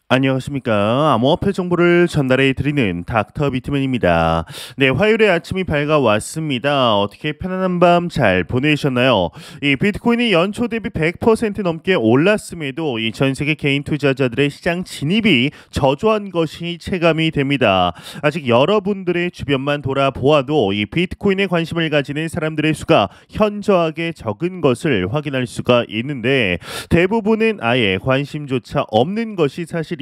안녕하십니까. 암호화폐 정보를 전달해 드리는 닥터 비트맨입니다. 네, 화요일에 아침이 밝아왔습니다. 어떻게 편안한 밤 잘 보내셨나요? 이 비트코인이 연초 대비 100% 넘게 올랐음에도 이 전 세계 개인 투자자들의 시장 진입이 저조한 것이 체감이 됩니다. 아직 여러분들의 주변만 돌아보아도 이 비트코인에 관심을 가지는 사람들의 수가 현저하게 적은 것을 확인할 수가 있는데 대부분은 아예 관심조차 없는 것이 사실입니다.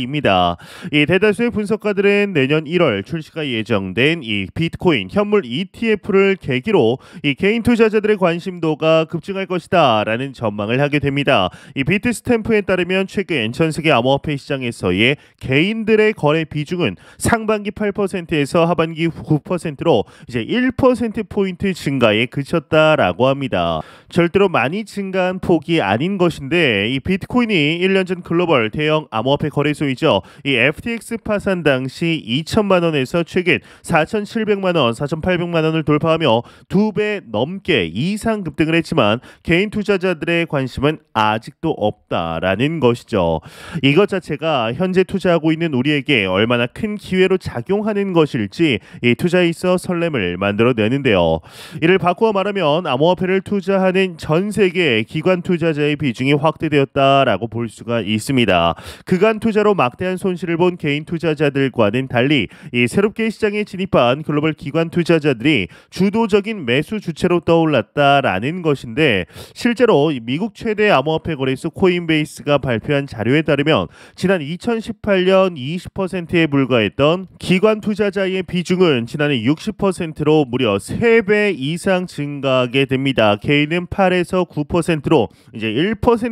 이 대다수의 분석가들은 내년 1월 출시가 예정된 이 비트코인 현물 ETF를 계기로 이 개인 투자자들의 관심도가 급증할 것이다라는 전망을 하게 됩니다. 이 비트스탬프에 따르면 최근 전 세계 암호화폐 시장에서의 개인들의 거래 비중은 상반기 8%에서 하반기 9%로 이제 1% 포인트 증가에 그쳤다라고 합니다. 절대로 많이 증가한 폭이 아닌 것인데 이 비트코인이 1년 전 글로벌 대형 암호화폐 거래소이죠. 이 FTX 파산 당시 2천만 원에서 최근 4,700만 원, 4,800만 원을 돌파하며 2배 넘게 이상 급등을 했지만 개인 투자자들의 관심은 아직도 없다라는 것이죠. 이것 자체가 현재 투자하고 있는 우리에게 얼마나 큰 기회로 작용하는 것일지 이 투자에 있어 설렘을 만들어내는데요. 이를 바꾸어 말하면 암호화폐를 투자하는 전 세계 기관 투자자의 비중이 확대되었다라고 볼 수가 있습니다. 그간 투자로 막대한 손실을 본 개인 투자자들과는 달리 이 새롭게 시장에 진입한 글로벌 기관 투자자들이 주도적인 매수 주체로 떠올랐다라는 것인데 실제로 미국 최대 암호화폐 거래소 코인베이스가 발표한 자료에 따르면 지난 2018년 20%에 불과했던 기관 투자자의 비중은 지난해 60%로 무려 3배 이상 증가하게 됩니다. 개인은 8에서 9%로 이제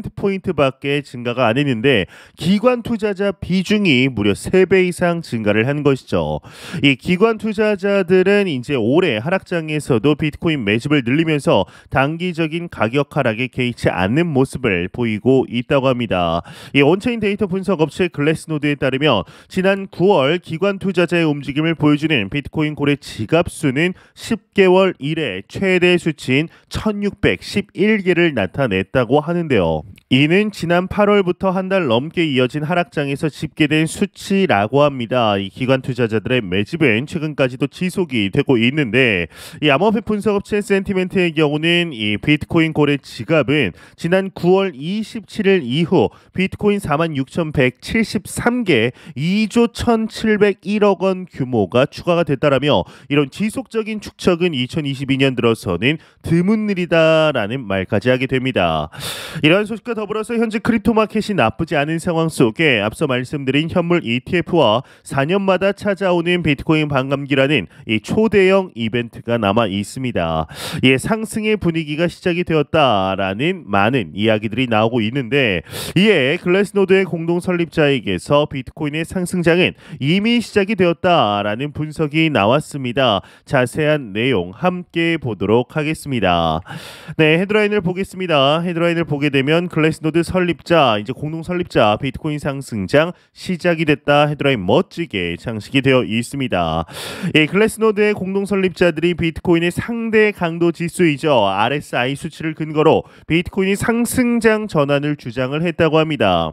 1%포인트밖에 증가가 안 했는데 기관 투자자 비중이 무려 3배 이상 증가를 한 것이죠. 이 기관 투자자들은 이제 올해 하락장에서도 비트코인 매집을 늘리면서 단기적인 가격 하락에 개의치 않는 모습을 보이고 있다고 합니다. 이 온체인 데이터 분석 업체 글래스노드에 따르면 지난 9월 기관 투자자의 움직임을 보여주는 비트코인 거래 지갑 수는 10개월 이래 최대 수치인 1611개를 나타냈다고 하는데요. 이는 지난 8월부터 한 달 넘게 이어진 하락장에서 집계된 수치라고 합니다. 이 기관 투자자들의 매집은 최근까지도 지속이 되고 있는데 이 암호화폐 분석업체 센티멘트의 경우는 이 비트코인 거래 지갑은 지난 9월 27일 이후 비트코인 46,173개 2조 1,701억 원 규모가 추가가 됐다라며 이런 지속적인 축적은 2022년 들어서는 드문 일이다라는 말까지 하게 됩니다. 이러한 소식과 더불어서 현재 크립토 마켓이 나쁘지 않은 상황 속에 앞서 말씀드린 현물 ETF와 4년마다 찾아오는 비트코인 반감기라는 이 초대형 이벤트가 남아 있습니다. 예, 상승의 분위기가 시작이 되었다라는 많은 이야기들이 나오고 있는데 이에 글래스노드의 공동 설립자에게서 비트코인의 상승장은 이미 시작이 되었다라는 분석이 나왔습니다. 자세한 내용 함께 보도록 하겠습니다. 네, 헤드라인을 보겠습니다. 헤드라인을 보게 되면 글래스노드 설립자, 이제 공동 설립자 비트코인 상승장 시작이 됐다. 헤드라인 멋지게 장식이 되어 있습니다. 이 글래스노드의 공동 설립자들이 비트코인의 상대 강도 지수이죠. RSI 수치를 근거로 비트코인이 상승장 전환을 주장을 했다고 합니다.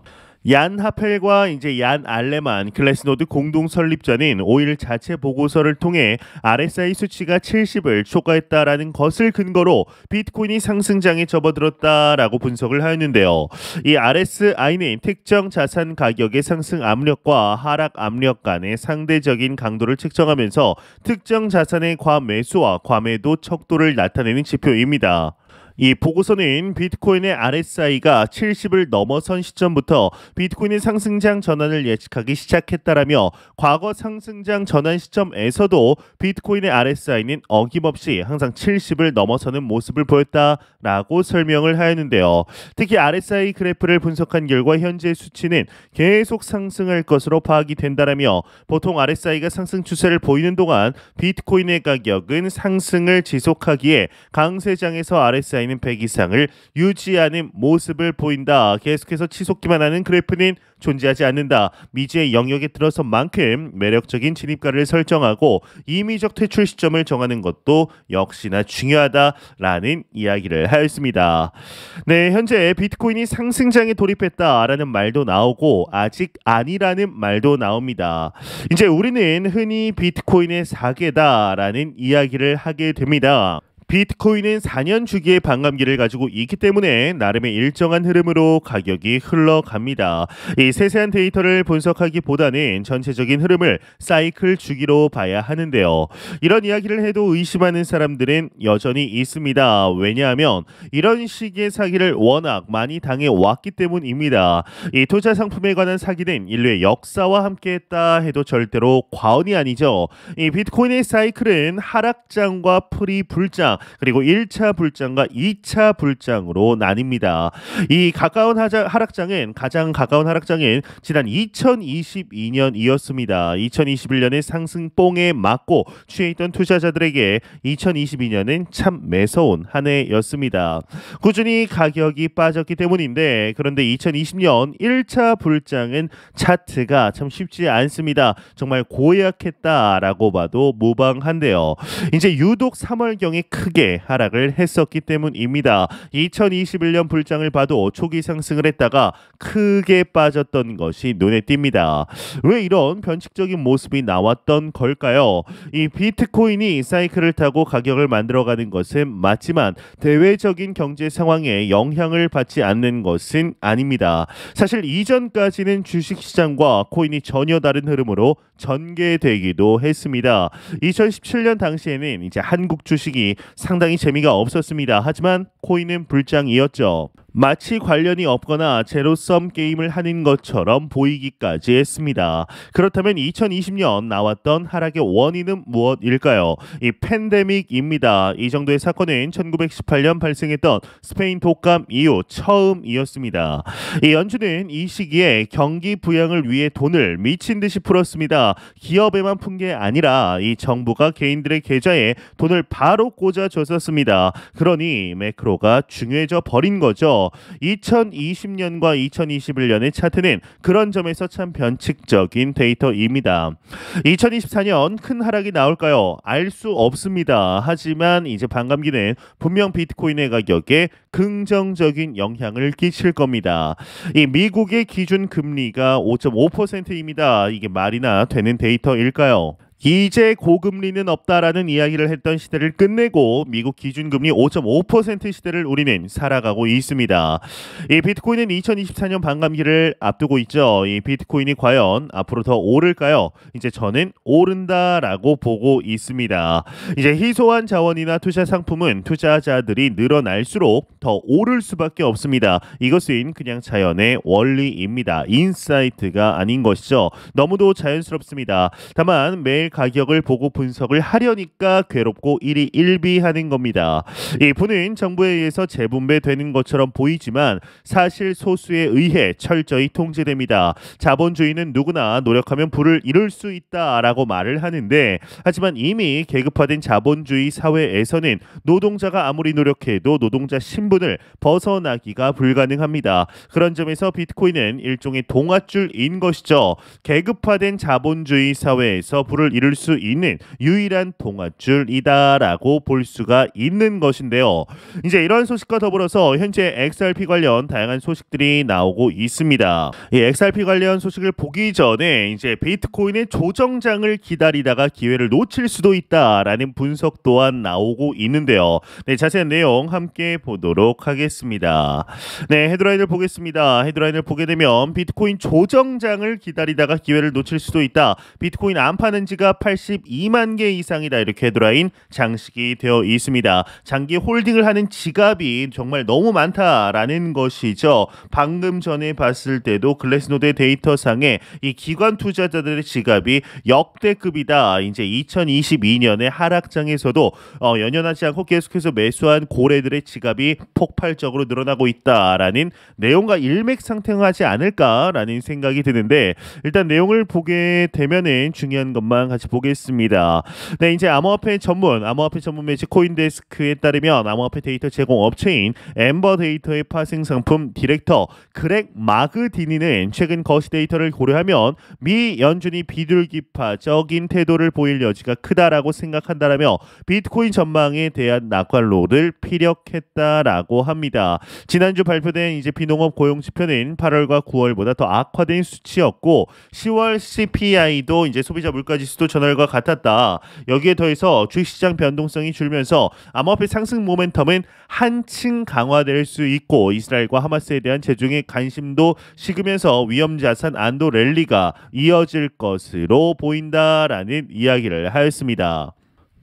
얀 하펠과 이제 얀 알레만 글래스노드 공동 설립자는 5일 자체 보고서를 통해 RSI 수치가 70을 초과했다라는 것을 근거로 비트코인이 상승장에 접어들었다라고 분석을 하였는데요. 이 RSI는 특정 자산 가격의 상승 압력과 하락 압력 간의 상대적인 강도를 측정하면서 특정 자산의 과매수와 과매도 척도를 나타내는 지표입니다. 이 보고서는 비트코인의 RSI가 70을 넘어선 시점부터 비트코인의 상승장 전환을 예측하기 시작했다라며 과거 상승장 전환 시점에서도 비트코인의 RSI는 어김없이 항상 70을 넘어서는 모습을 보였다라고 설명을 하였는데요. 특히 RSI 그래프를 분석한 결과 현재 수치는 계속 상승할 것으로 파악이 된다라며 보통 RSI가 상승 추세를 보이는 동안 비트코인의 가격은 상승을 지속하기에 강세장에서 RSI는 비트코인은 100 이상을 유지하는 모습을 보인다. 계속해서 치솟기만 하는 그래프는 존재하지 않는다. 미지의 영역에 들어선만큼 매력적인 진입가를 설정하고 임의적 퇴출 시점을 정하는 것도 역시나 중요하다라는 이야기를 하였습니다. 네, 현재 비트코인이 상승장에 돌입했다라는 말도 나오고 아직 아니라는 말도 나옵니다. 이제 우리는 흔히 비트코인의 사계다라는 이야기를 하게 됩니다. 비트코인은 4년 주기의 반감기를 가지고 있기 때문에 나름의 일정한 흐름으로 가격이 흘러갑니다. 이 세세한 데이터를 분석하기보다는 전체적인 흐름을 사이클 주기로 봐야 하는데요. 이런 이야기를 해도 의심하는 사람들은 여전히 있습니다. 왜냐하면 이런 식의 사기를 워낙 많이 당해왔기 때문입니다. 이 투자 상품에 관한 사기는 인류의 역사와 함께했다 해도 절대로 과언이 아니죠. 이 비트코인의 사이클은 하락장과 프리 불장 그리고 1차 불장과 2차 불장으로 나뉩니다. 이 가까운 하락장은 가장 가까운 하락장은 지난 2022년이었습니다. 2021년의 상승뽕에 맞고 취해있던 투자자들에게 2022년은 참 매서운 한 해였습니다. 꾸준히 가격이 빠졌기 때문인데 그런데 2020년 1차 불장은 차트가 참 쉽지 않습니다. 정말 고약했다라고 봐도 무방한데요. 이제 유독 3월경에 크게 하락을 했었기 때문입니다. 2021년 불장을 봐도 초기 상승을 했다가 크게 빠졌던 것이 눈에 띕니다. 왜 이런 변칙적인 모습이 나왔던 걸까요? 이 비트코인이 사이클을 타고 가격을 만들어가는 것은 맞지만 대외적인 경제 상황에 영향을 받지 않는 것은 아닙니다. 사실 이전까지는 주식시장과 코인이 전혀 다른 흐름으로 전개되기도 했습니다. 2017년 당시에는 이제 한국 주식이 상당히 재미가 없었습니다. 하지만 코인은 불장이었죠. 마치 관련이 없거나 제로섬 게임을 하는 것처럼 보이기까지 했습니다. 그렇다면 2020년 나왔던 하락의 원인은 무엇일까요? 이 팬데믹입니다. 이 정도의 사건은 1918년 발생했던 스페인 독감 이후 처음이었습니다. 이 연준은 이 시기에 경기 부양을 위해 돈을 미친 듯이 풀었습니다. 기업에만 푼 게 아니라 이 정부가 개인들의 계좌에 돈을 바로 꽂아줬었습니다. 그러니 매크로가 중요해져 버린 거죠. 2020년과 2021년의 차트는 그런 점에서 참 변칙적인 데이터입니다. 2024년 큰 하락이 나올까요? 알 수 없습니다. 하지만 이제 반감기는 분명 비트코인의 가격에 긍정적인 영향을 끼칠 겁니다. 이 미국의 기준 금리가 5.5%입니다. 이게 말이나 되는 데이터일까요? 이제 고금리는 없다라는 이야기를 했던 시대를 끝내고 미국 기준금리 5.5% 시대를 우리는 살아가고 있습니다. 이 비트코인은 2024년 반감기를 앞두고 있죠. 이 비트코인이 과연 앞으로 더 오를까요? 이제 저는 오른다라고 보고 있습니다. 이제 희소한 자원이나 투자 상품은 투자자들이 늘어날수록 더 오를 수밖에 없습니다. 이것은 그냥 자연의 원리입니다. 인사이트가 아닌 것이죠. 너무도 자연스럽습니다. 다만 매일 가격을 보고 분석을 하려니까 괴롭고 일희일비하는 겁니다. 이 부는 정부에 의해서 재분배되는 것처럼 보이지만 사실 소수에 의해 철저히 통제됩니다. 자본주의는 누구나 노력하면 부를 이룰 수 있다라고 말을 하는데 하지만 이미 계급화된 자본주의 사회에서는 노동자가 아무리 노력해도 노동자 신분을 벗어나기가 불가능합니다. 그런 점에서 비트코인은 일종의 동아줄인 것이죠. 계급화된 자본주의 사회에서 부를 이룰 수 있는 유일한 동아줄이다라고 볼 수가 있는 것인데요. 이제 이런 소식과 더불어서 현재 XRP 관련 다양한 소식들이 나오고 있습니다. 이 XRP 관련 소식을 보기 전에 이제 비트코인의 조정장을 기다리다가 기회를 놓칠 수도 있다라는 분석 또한 나오고 있는데요. 네, 자세한 내용 함께 보도록 하겠습니다. 네, 헤드라인을 보겠습니다. 헤드라인을 보게 되면 비트코인 조정장을 기다리다가 기회를 놓칠 수도 있다. 비트코인 안 파는 지가 82만 개 이상이다. 이렇게 헤드라인 장식이 되어 있습니다. 장기 홀딩을 하는 지갑이 정말 너무 많다라는 것이죠. 방금 전에 봤을 때도 글래스노드의 데이터상에 이 기관 투자자들의 지갑이 역대급이다. 이제 2022년의 하락장에서도 연연하지 않고 계속해서 매수한 고래들의 지갑이 폭발적으로 늘어나고 있다라는 내용과 일맥상통하지 않을까라는 생각이 드는데 일단 내용을 보게 되면은 중요한 것만 가지고 같이 보겠습니다. 네, 이제 암호화폐 전문 매체 코인데스크에 따르면 암호화폐 데이터 제공 업체인 엠버 데이터의 파생 상품 디렉터 그렉 마그디니는 최근 거시 데이터를 고려하면 미 연준이 비둘기파적인 태도를 보일 여지가 크다라고 생각한다라며 비트코인 전망에 대한 낙관론을 피력했다라고 합니다. 지난주 발표된 이제 비농업 고용 지표는 8월과 9월보다 더 악화된 수치였고 10월 CPI도 이제 소비자 물가 지수도 전월과 같았다. 여기에 더해서 주식시장 변동성이 줄면서 암호화폐 상승 모멘텀은 한층 강화될 수 있고 이스라엘과 하마스에 대한 재중의 관심도 식으면서 위험자산 안도 랠리가 이어질 것으로 보인다라는 이야기를 하였습니다.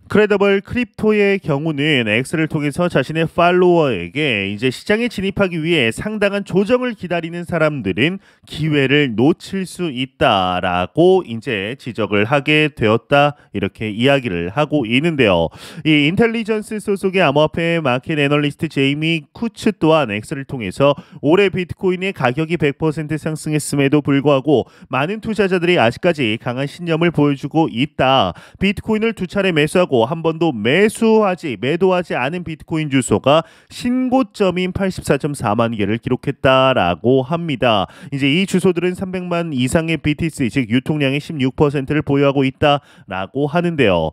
크레더블 크립토의 경우는 X를 통해서 자신의 팔로워에게 이제 시장에 진입하기 위해 상당한 조정을 기다리는 사람들은 기회를 놓칠 수 있다라고 이제 지적을 하게 되었다 이렇게 이야기를 하고 있는데요. 이 인텔리전스 소속의 암호화폐 마켓 애널리스트 제이미 쿠츠 또한 X를 통해서 올해 비트코인의 가격이 100% 상승했음에도 불구하고 많은 투자자들이 아직까지 강한 신념을 보여주고 있다. 비트코인을 두 차례 매수하고 한 번도 매도하지 않은 비트코인 주소가 신고점인 84.4만 개를 기록했다라고 합니다. 이제 이 주소들은 300만 이상의 BTC 즉 유통량의 16%를 보유하고 있다라고 하는데요.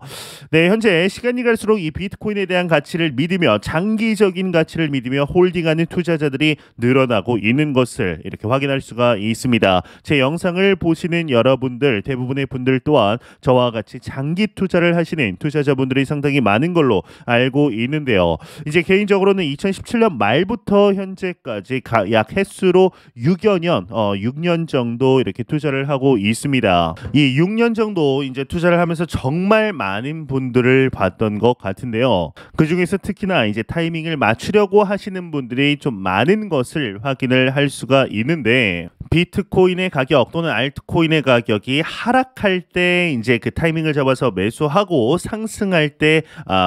네, 현재 시간이 갈수록 이 비트코인에 대한 가치를 믿으며 장기적인 가치를 믿으며 홀딩하는 투자자들이 늘어나고 있는 것을 이렇게 확인할 수가 있습니다. 제 영상을 보시는 여러분들 대부분의 분들 또한 저와 같이 장기 투자를 하시는 투자자 분들이 상당히 많은 걸로 알고 있는데요. 이제 개인적으로는 2017년 말부터 현재까지 약 횟수로 6년 정도 이렇게 투자를 하고 있습니다. 이 6년 정도 이제 투자를 하면서 정말 많은 분들을 봤던 것 같은데요. 그 중에서 특히나 이제 타이밍을 맞추려고 하시는 분들이 좀 많은 것을 확인을 할 수가 있는데 비트코인의 가격 또는 알트코인의 가격이 하락할 때 이제 그 타이밍을 잡아서 매수하고 상승할 때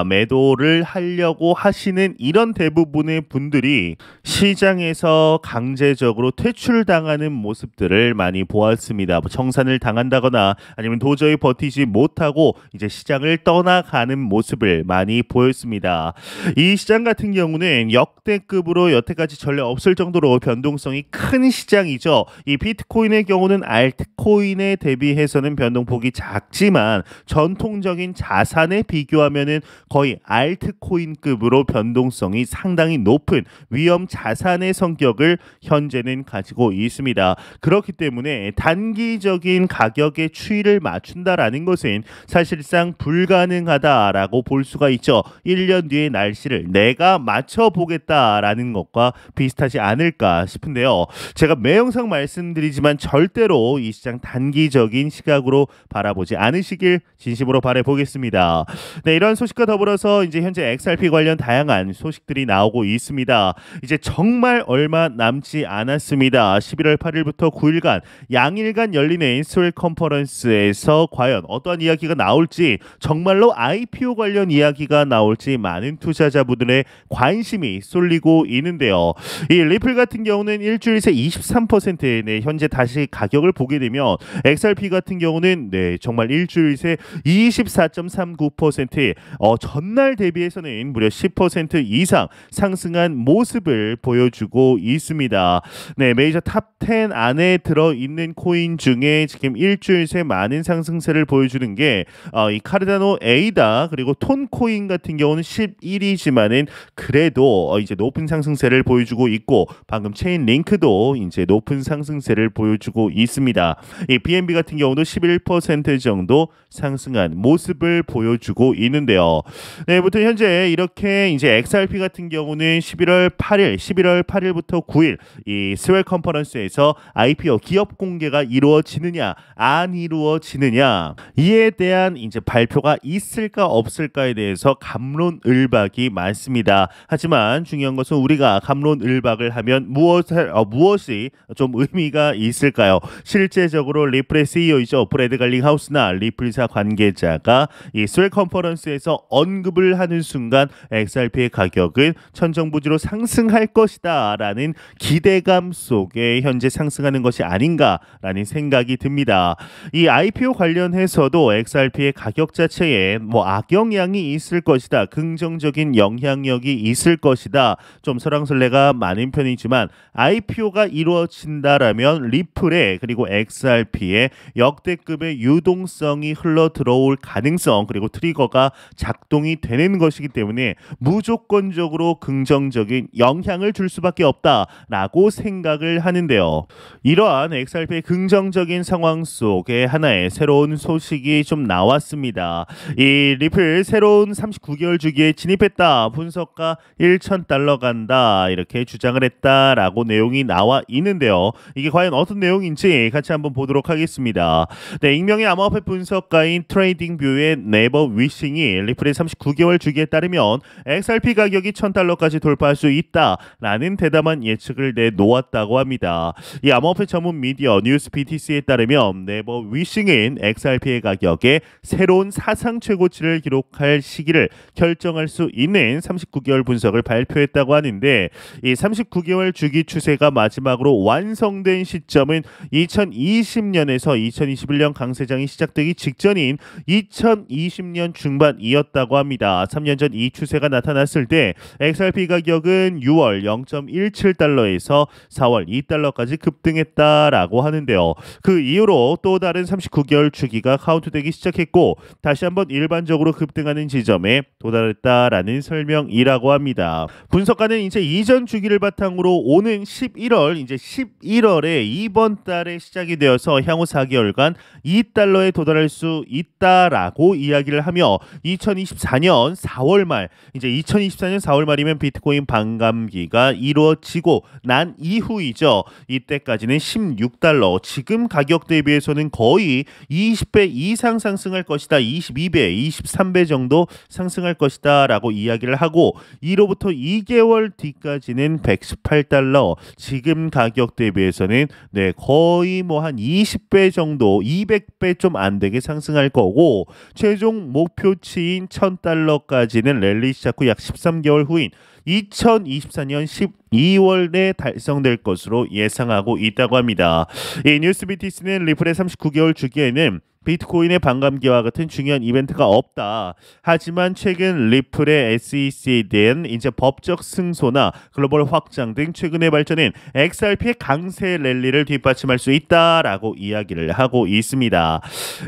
매도를 하려고 하시는 이런 대부분의 분들이 시장에서 강제적으로 퇴출당하는 모습들을 많이 보았습니다. 청산을 당한다거나 아니면 도저히 버티지 못하고 이제 시장을 떠나가는 모습을 많이 보였습니다. 이 시장 같은 경우는 역대급으로 여태까지 전례 없을 정도로 변동성이 큰 시장이죠. 이 비트코인의 경우는 알트코인에 대비해서는 변동폭이 작지만 전통적인 자산에 비교하면은 거의 알트코인급으로 변동성이 상당히 높은 위험 자산의 성격을 현재는 가지고 있습니다. 그렇기 때문에 단기적인 가격의 추이를 맞춘다라는 것은 사실상 불가능하다라고 볼 수가 있죠. 1년 뒤의 날씨를 내가 맞춰보겠다라는 것과 비슷하지 않을까 싶은데요. 제가 매 영상 말씀드리지만 절대로 이 시장 단기적인 시각으로 바라보지 않으시길 진심으로 바라보겠습니다. 네, 이런 소식과 더불어서 이제 현재 XRP 관련 다양한 소식들이 나오고 있습니다. 이제 정말 얼마 남지 않았습니다. 11월 8일부터 9일간 양일간 열리는 스웰 컨퍼런스에서 과연 어떠한 이야기가 나올지 정말로 IPO 관련 이야기가 나올지 많은 투자자분들의 관심이 쏠리고 있는데요. 이 리플 같은 경우는 일주일 새 23% 네, 현재 다시 가격을 보게 되면 XRP 같은 경우는 네, 정말 일주일 새 24.39% 전날 대비해서는 무려 10% 이상 상승한 모습을 보여주고 있습니다. 네, 메이저 탑 10 안에 들어있는 코인 중에 지금 일주일 새 많은 상승세를 보여주는 게 이 카르다노 에이다 그리고 톤 코인 같은 경우는 11위지만은 그래도 이제 높은 상승세를 보여주고 있고 방금 체인 링크도 이제 높은 상승세를 보여주고 있습니다. 이 BNB 같은 경우도 11% 정도 상승한 모습을 보여주고 있는데요. 네, 부터 현재 이렇게 이제 XRP 같은 경우는 11월 8일부터 9일 이 스웰 컨퍼런스에서 IPO 기업 공개가 이루어지느냐 안 이루어지느냐 이에 대한 이제 발표가 있을까 없을까에 대해서 갑론을박이 많습니다. 하지만 중요한 것은 우리가 갑론을박을 하면 무엇이 좀 의미가 있을까요? 실제적으로 리플의 CEO이죠. 브래드 갈링하우스나 리플사 관계자가 이 스웰 컨퍼런스에서 언급을 하는 순간 XRP의 가격은 천정부지로 상승할 것이다 라는 기대감 속에 현재 상승하는 것이 아닌가라는 생각이 듭니다. 이 IPO 관련해서도 XRP의 가격 자체에 악영향이 있을 것이다, 긍정적인 영향력이 있을 것이다, 좀 설왕설래가 많은 편이지만 IPO가 이루어진다라면 리플에 그리고 XRP의 역대급의 유동성이 흘러 들어올 가능성, 그리고 트리거가 작동이 되는 것이기 때문에 무조건적으로 긍정적인 영향을 줄 수밖에 없다라고 생각을 하는데요. 이러한 XRP의 긍정적인 상황 속에 하나의 새로운 소식이 좀 나왔습니다. 이 리플 새로운 39개월 주기에 진입했다, 분석가 1,000달러 간다, 이렇게 주장을 했다라고 내용이 나와 있는데요. 이게 과연 어떤 내용인지 같이 한번 보도록 하겠습니다. 네, 익명의 암호화폐 분석가인 트레이딩뷰의 네버 위싱이 리플의 39개월 주기에 따르면 XRP 가격이 1,000달러까지 돌파할 수 있다라는 대담한 예측을 내놓았다고 합니다. 이 암호화폐 전문 미디어 뉴스 BTC에 따르면 네버 위싱은 XRP의 가격에 새로운 사상 최고치를 기록할 시기를 결정할 수 있는 39개월 분석을 발표했다고 하는데, 이 39개월 주기 추세가 마지막으로 완성된 시점은 2020년에서 2021년 강세장이 시작되기 직전인 2020년 중반이었다고 합니다. 3년 전 이 추세가 나타났을 때 XRP 가격은 6월 0.17달러에서 4월 2달러까지 급등했다라고 하는데요. 그 이후로 또 다른 39개월 주기가 카운트되기 시작했고 다시 한번 일반적으로 급등하는 지점에 도달했다라는 설명이라고 합니다. 분석가는 이제 이전 주기를 바탕으로 오는 11월에 이번 달에 시작이 되어서 향후 4개월간 2달러에 도달할 수 있다라고 이야기를 하며 2024년 4월 말, 이제 2024년 4월 말이면 비트코인 반감기가 이루어지고 난 이후이죠. 이때까지는 16달러, 지금 가격 대비해서는 거의 20배 이상 상승할 것이다, 22배, 23배 정도 상승할 것이다 라고 이야기를 하고, 이로부터 2개월 뒤까지는 118달러, 지금 가격 대비해서는 거의 한 20배 정도, 200배 좀 안 되게 상승할 거고, 최종 목표치인 1,000달러까지는 랠리 시작 후 약 13개월 후인 2024년 12월에 달성될 것으로 예상하고 있다고 합니다. 이 뉴스 BTC는 리플의 39개월 주기에는 비트코인의 반감기와 같은 중요한 이벤트가 없다. 하지만 최근 리플의 SEC에 대한 이제 법적 승소나 글로벌 확장 등 최근의 발전은 XRP의 강세 랠리를 뒷받침할 수 있다라고 이야기를 하고 있습니다.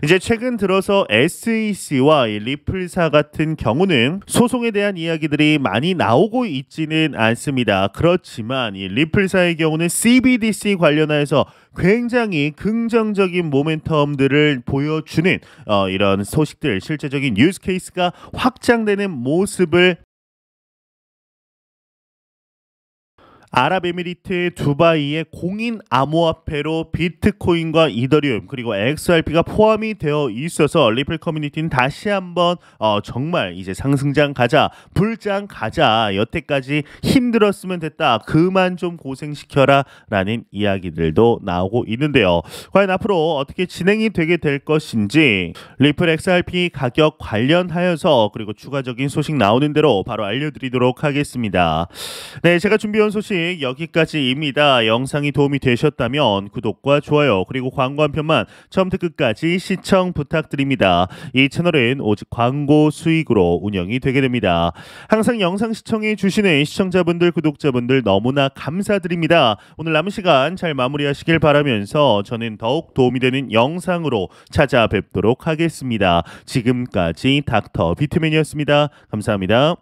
이제 최근 들어서 SEC와 이 리플사 같은 경우는 소송에 대한 이야기들이 많이 나오고 있지는 않습니다. 그렇지만 이 리플사의 경우는 CBDC 관련해서 굉장히 긍정적인 모멘텀들을 보여주는 이런 소식들, 실제적인 뉴스 케이스가 확장되는 모습을 아랍에미리트 두바이의 공인 암호화폐로 비트코인과 이더리움 그리고 XRP가 포함이 되어 있어서 리플 커뮤니티는 다시 한번 정말 이제 상승장 가자, 불장 가자, 여태까지 힘들었으면 됐다, 그만 좀 고생시켜라 라는 이야기들도 나오고 있는데요. 과연 앞으로 어떻게 진행이 되게 될 것인지 리플 XRP 가격 관련하여서 그리고 추가적인 소식 나오는 대로 바로 알려드리도록 하겠습니다. 네, 제가 준비한 소식 여기까지입니다. 영상이 도움이 되셨다면 구독과 좋아요 그리고 광고 한 편만 처음부터 끝까지 시청 부탁드립니다. 이 채널은 오직 광고 수익으로 운영이 되게 됩니다. 항상 영상 시청해 주시는 시청자분들, 구독자분들 너무나 감사드립니다. 오늘 남은 시간 잘 마무리하시길 바라면서 저는 더욱 도움이 되는 영상으로 찾아뵙도록 하겠습니다. 지금까지 닥터 비트맨이었습니다. 감사합니다.